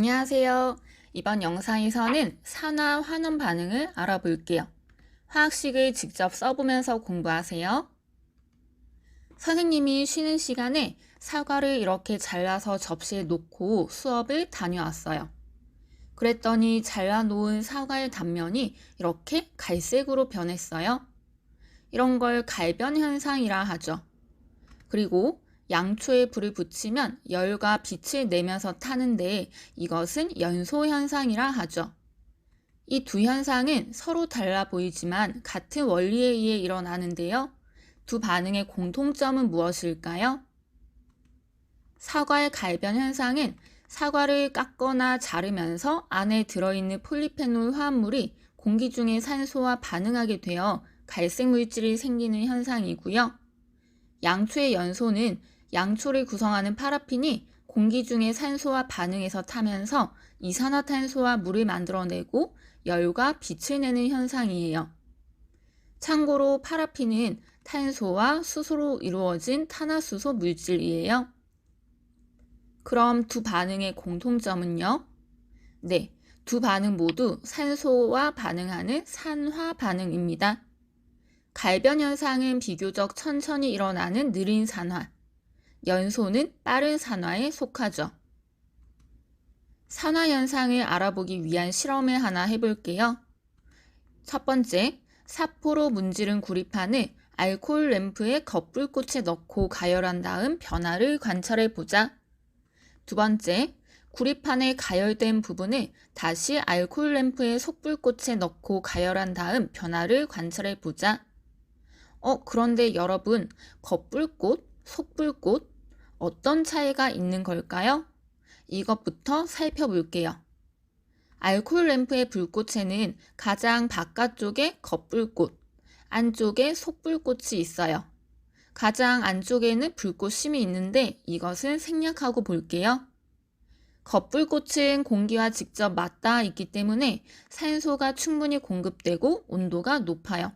안녕하세요. 이번 영상에서는 산화 환원 반응을 알아볼게요. 화학식을 직접 써보면서 공부하세요. 선생님이 쉬는 시간에 사과를 이렇게 잘라서 접시에 놓고 수업을 다녀왔어요. 그랬더니 잘라놓은 사과의 단면이 이렇게 갈색으로 변했어요. 이런 걸 갈변 현상이라 하죠. 그리고 양초에 불을 붙이면 열과 빛을 내면서 타는데 이것은 연소 현상이라 하죠. 이 두 현상은 서로 달라 보이지만 같은 원리에 의해 일어나는데요. 두 반응의 공통점은 무엇일까요? 사과의 갈변 현상은 사과를 깎거나 자르면서 안에 들어있는 폴리페놀 화합물이 공기 중의 산소와 반응하게 되어 갈색 물질이 생기는 현상이고요. 양초의 연소는 양초를 구성하는 파라핀이 공기 중의 산소와 반응해서 타면서 이산화탄소와 물을 만들어내고 열과 빛을 내는 현상이에요. 참고로 파라핀은 탄소와 수소로 이루어진 탄화수소 물질이에요. 그럼 두 반응의 공통점은요? 네, 두 반응 모두 산소와 반응하는 산화 반응입니다. 갈변 현상은 비교적 천천히 일어나는 느린 산화, 연소는 빠른 산화에 속하죠. 산화 현상을 알아보기 위한 실험을 하나 해볼게요. 첫 번째, 사포로 문지른 구리판을 알코올 램프에 겉불꽃에 넣고 가열한 다음 변화를 관찰해 보자. 두 번째, 구리판에 가열된 부분을 다시 알코올 램프에 속불꽃에 넣고 가열한 다음 변화를 관찰해 보자. 그런데 여러분, 겉불꽃, 속불꽃 어떤 차이가 있는 걸까요? 이것부터 살펴볼게요. 알코올 램프의 불꽃에는 가장 바깥쪽에 겉불꽃, 안쪽에 속불꽃이 있어요. 가장 안쪽에는 불꽃심이 있는데 이것은 생략하고 볼게요. 겉불꽃은 공기와 직접 맞닿아 있기 때문에 산소가 충분히 공급되고 온도가 높아요.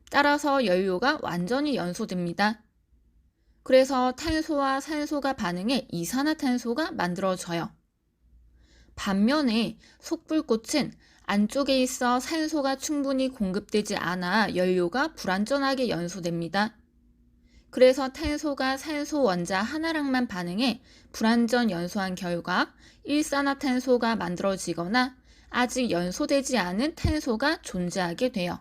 따라서 연료가 완전히 연소됩니다. 그래서 탄소와 산소가 반응해 이산화탄소가 만들어져요. 반면에 속불꽃은 안쪽에 있어 산소가 충분히 공급되지 않아 연료가 불완전하게 연소됩니다. 그래서 탄소가 산소 원자 하나랑만 반응해 불완전 연소한 결과 일산화탄소가 만들어지거나 아직 연소되지 않은 탄소가 존재하게 돼요.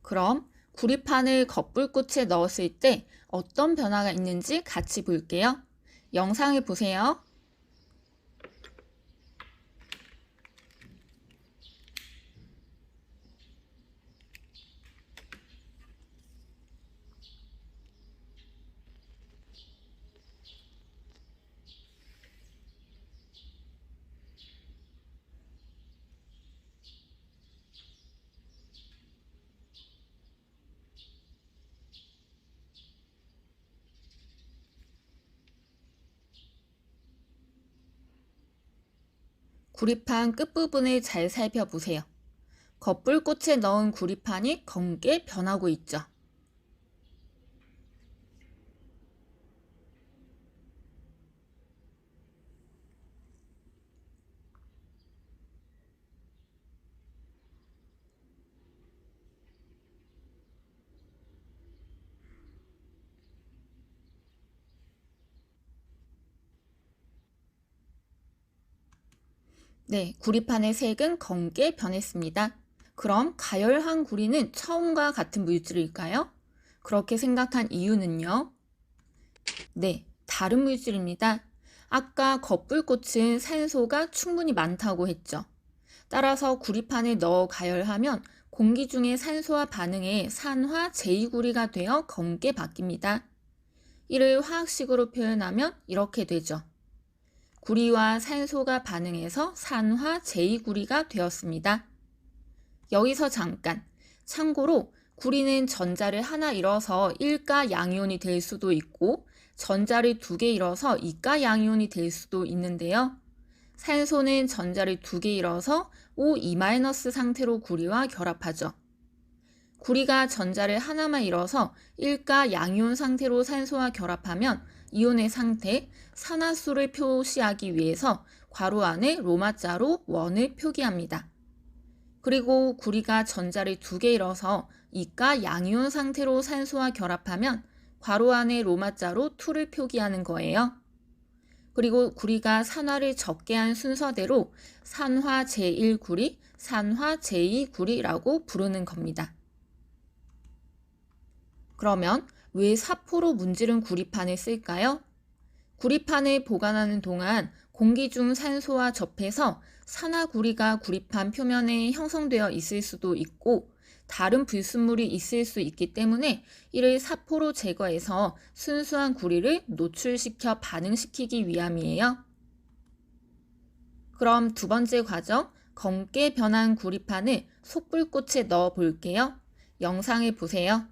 그럼 구리판을 겉불꽃에 넣었을 때 어떤 변화가 있는지 같이 볼게요. 영상을 보세요. 구리판 끝부분을 잘 살펴보세요. 겉불꽃에 넣은 구리판이 검게 변하고 있죠. 네, 구리판의 색은 검게 변했습니다. 그럼 가열한 구리는 처음과 같은 물질일까요? 그렇게 생각한 이유는요? 네, 다른 물질입니다. 아까 겉불꽃은 산소가 충분히 많다고 했죠. 따라서 구리판에 넣어 가열하면 공기 중의 산소와 반응해 산화 제2구리가 되어 검게 바뀝니다. 이를 화학식으로 표현하면 이렇게 되죠. 구리와 산소가 반응해서 산화 제2구리가 되었습니다. 여기서 잠깐, 참고로 구리는 전자를 하나 잃어서 1가 양이온이 될 수도 있고 전자를 2개 잃어서 2가 양이온이 될 수도 있는데요. 산소는 전자를 2개 잃어서 O2- 상태로 구리와 결합하죠. 구리가 전자를 하나만 잃어서 1가 양이온 상태로 산소와 결합하면 이온의 상태, 산화수를 표시하기 위해서 괄호 안에 로마자로 원을 표기합니다. 그리고 구리가 전자를 2개 잃어서 이가 양이온 상태로 산소와 결합하면 괄호 안에 로마자로 2를 표기하는 거예요. 그리고 구리가 산화를 적게 한 순서대로 산화 제1구리, 산화 제2구리라고 부르는 겁니다. 그러면 왜 사포로 문지른 구리판을 쓸까요? 구리판을 보관하는 동안 공기 중 산소와 접해서 산화구리가 구리판 표면에 형성되어 있을 수도 있고 다른 불순물이 있을 수 있기 때문에 이를 사포로 제거해서 순수한 구리를 노출시켜 반응시키기 위함이에요. 그럼 두 번째 과정, 검게 변한 구리판을 속불꽃에 넣어 볼게요. 영상을 보세요.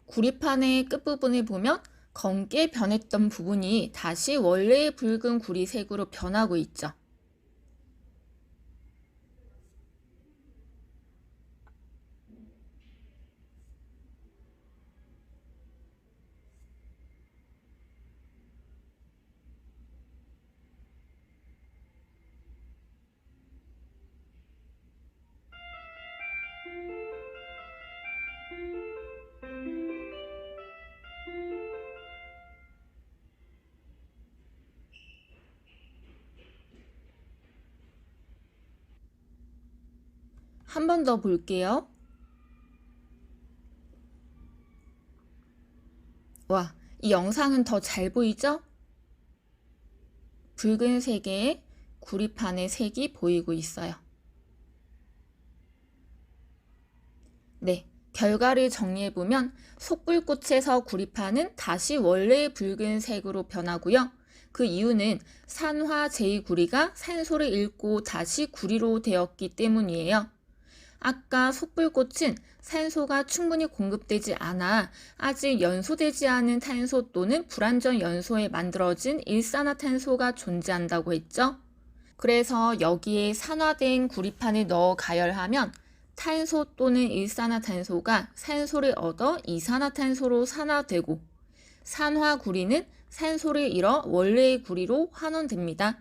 구리판의 끝부분을 보면 검게 변했던 부분이 다시 원래의 붉은 구리색으로 변하고 있죠. 한 번 더 볼게요. 와, 이 영상은 더 잘 보이죠? 붉은색의 구리판의 색이 보이고 있어요. 네, 결과를 정리해보면 속불꽃에서 구리판은 다시 원래의 붉은색으로 변하고요. 그 이유는 산화 제2구리가 산소를 잃고 다시 구리로 되었기 때문이에요. 아까 속불꽃은 산소가 충분히 공급되지 않아 아직 연소되지 않은 탄소 또는 불완전 연소에 만들어진 일산화탄소가 존재한다고 했죠. 그래서 여기에 산화된 구리판을 넣어 가열하면 탄소 또는 일산화탄소가 산소를 얻어 이산화탄소로 산화되고 산화구리는 산소를 잃어 원래의 구리로 환원됩니다.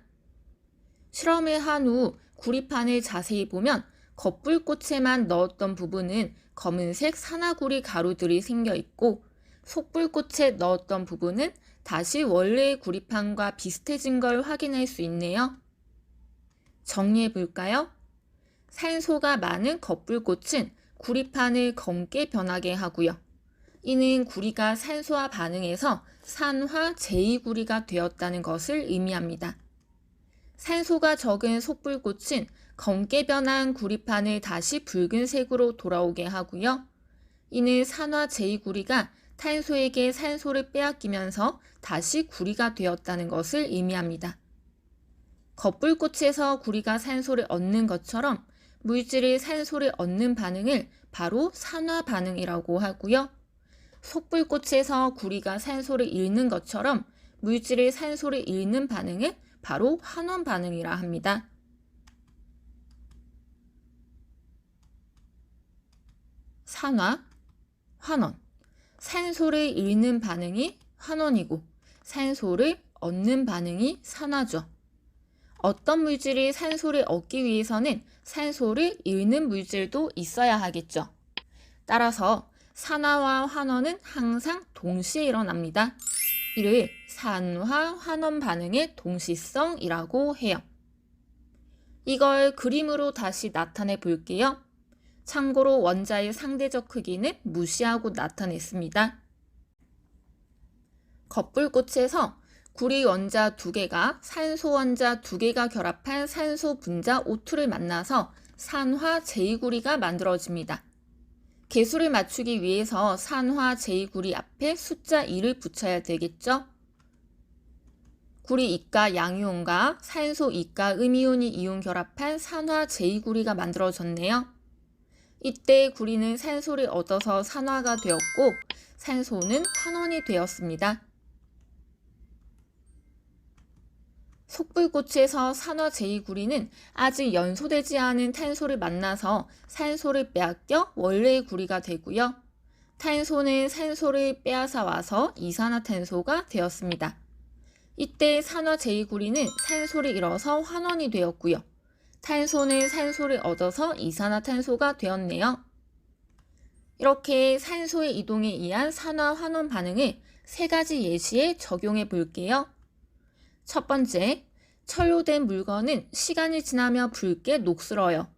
실험을 한 후 구리판을 자세히 보면 겉불꽃에만 넣었던 부분은 검은색 산화구리 가루들이 생겨 있고 속불꽃에 넣었던 부분은 다시 원래의 구리판과 비슷해진 걸 확인할 수 있네요. 정리해 볼까요? 산소가 많은 겉불꽃은 구리판을 검게 변하게 하고요. 이는 구리가 산소와 반응해서 산화 제2구리가 되었다는 것을 의미합니다. 산소가 적은 속불꽃은 검게 변한 구리판을 다시 붉은색으로 돌아오게 하고요. 이는 산화 제2구리가 탄소에게 산소를 빼앗기면서 다시 구리가 되었다는 것을 의미합니다. 겉불꽃에서 구리가 산소를 얻는 것처럼 물질이 산소를 얻는 반응을 바로 산화 반응이라고 하고요. 속불꽃에서 구리가 산소를 잃는 것처럼 물질이 산소를 잃는 반응을 바로 환원 반응이라 합니다. 산화, 환원. 산소를 잃는 반응이 환원이고 산소를 얻는 반응이 산화죠. 어떤 물질이 산소를 얻기 위해서는 산소를 잃는 물질도 있어야 하겠죠. 따라서 산화와 환원은 항상 동시에 일어납니다. 이를 산화, 환원 반응의 동시성이라고 해요. 이걸 그림으로 다시 나타내 볼게요. 참고로 원자의 상대적 크기는 무시하고 나타냈습니다. 겉불꽃에서 구리 원자 2개가 산소 원자 2개가 결합한 산소 분자 O2를 만나서 산화 제2구리가 만들어집니다. 개수를 맞추기 위해서 산화 제2구리 앞에 숫자 2를 붙여야 되겠죠? 구리 이가 양이온과 산소 이가 음이온이 이온 결합한 산화 제2구리가 만들어졌네요. 이때 구리는 산소를 얻어서 산화가 되었고 산소는 환원이 되었습니다. 속불꽃에서 산화 제2구리는 아직 연소되지 않은 탄소를 만나서 산소를 빼앗겨 원래의 구리가 되고요. 탄소는 산소를 빼앗아 와서 이산화탄소가 되었습니다. 이때 산화 제2구리는 산소를 잃어서 환원이 되었고요. 탄소는 산소를 얻어서 이산화탄소가 되었네요. 이렇게 산소의 이동에 의한 산화 환원 반응을 세 가지 예시에 적용해 볼게요. 첫 번째, 철로 된 물건은 시간이 지나며 붉게 녹슬어요.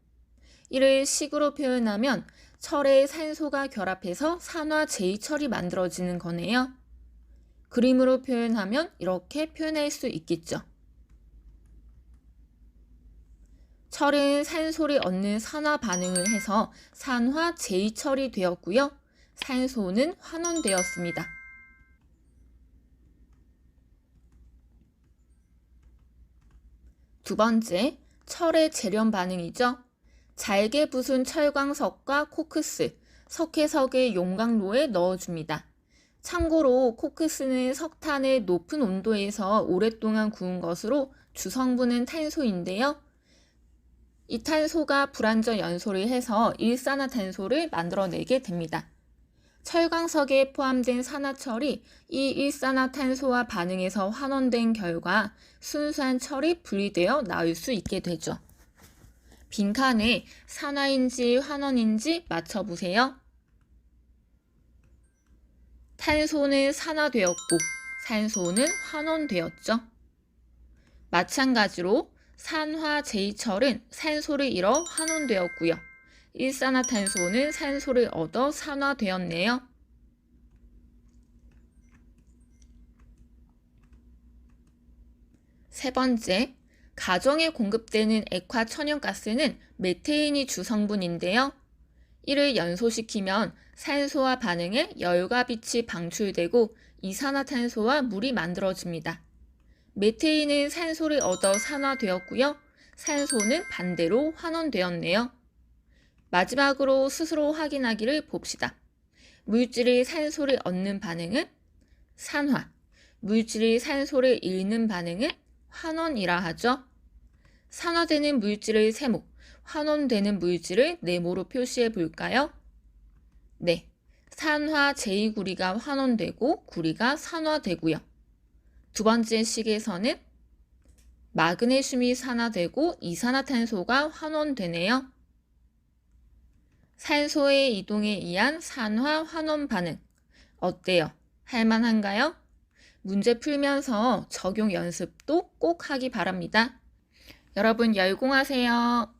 이를 식으로 표현하면 철에 산소가 결합해서 산화 제2철이 만들어지는 거네요. 그림으로 표현하면 이렇게 표현할 수 있겠죠. 철은 산소를 얻는 산화 반응을 해서 산화 제2철이 되었고요. 산소는 환원되었습니다. 두 번째, 철의 재련 반응이죠. 잘게 부순 철광석과 코크스, 석회석의 용광로에 넣어줍니다. 참고로 코크스는 석탄을 높은 온도에서 오랫동안 구운 것으로 주성분은 탄소인데요. 이 탄소가 불완전 연소를 해서 일산화탄소를 만들어내게 됩니다. 철광석에 포함된 산화철이 이 일산화탄소와 반응해서 환원된 결과 순수한 철이 분리되어 나올 수 있게 되죠. 빈칸에 산화인지 환원인지 맞춰보세요. 탄소는 산화되었고 산소는 환원되었죠. 마찬가지로 산화 제2철은 산소를 잃어 환원되었고요. 일산화탄소는 산소를 얻어 산화되었네요. 세 번째, 가정에 공급되는 액화천연가스는 메테인이 주성분인데요. 이를 연소시키면 산소와 반응해 열과 빛이 방출되고 이산화탄소와 물이 만들어집니다. 메테인은 산소를 얻어 산화되었고요. 산소는 반대로 환원되었네요. 마지막으로 스스로 확인하기를 봅시다. 물질이 산소를 얻는 반응은 산화, 물질이 산소를 잃는 반응은 환원이라 하죠. 산화되는 물질을 세모, 환원되는 물질을 네모로 표시해 볼까요? 네, 산화 제2구리가 환원되고 구리가 산화되고요. 두 번째 식에서는 마그네슘이 산화되고 이산화탄소가 환원되네요. 산소의 이동에 의한 산화 환원 반응 어때요? 할만한가요? 문제 풀면서 적용 연습도 꼭 하기 바랍니다. 여러분 열공하세요.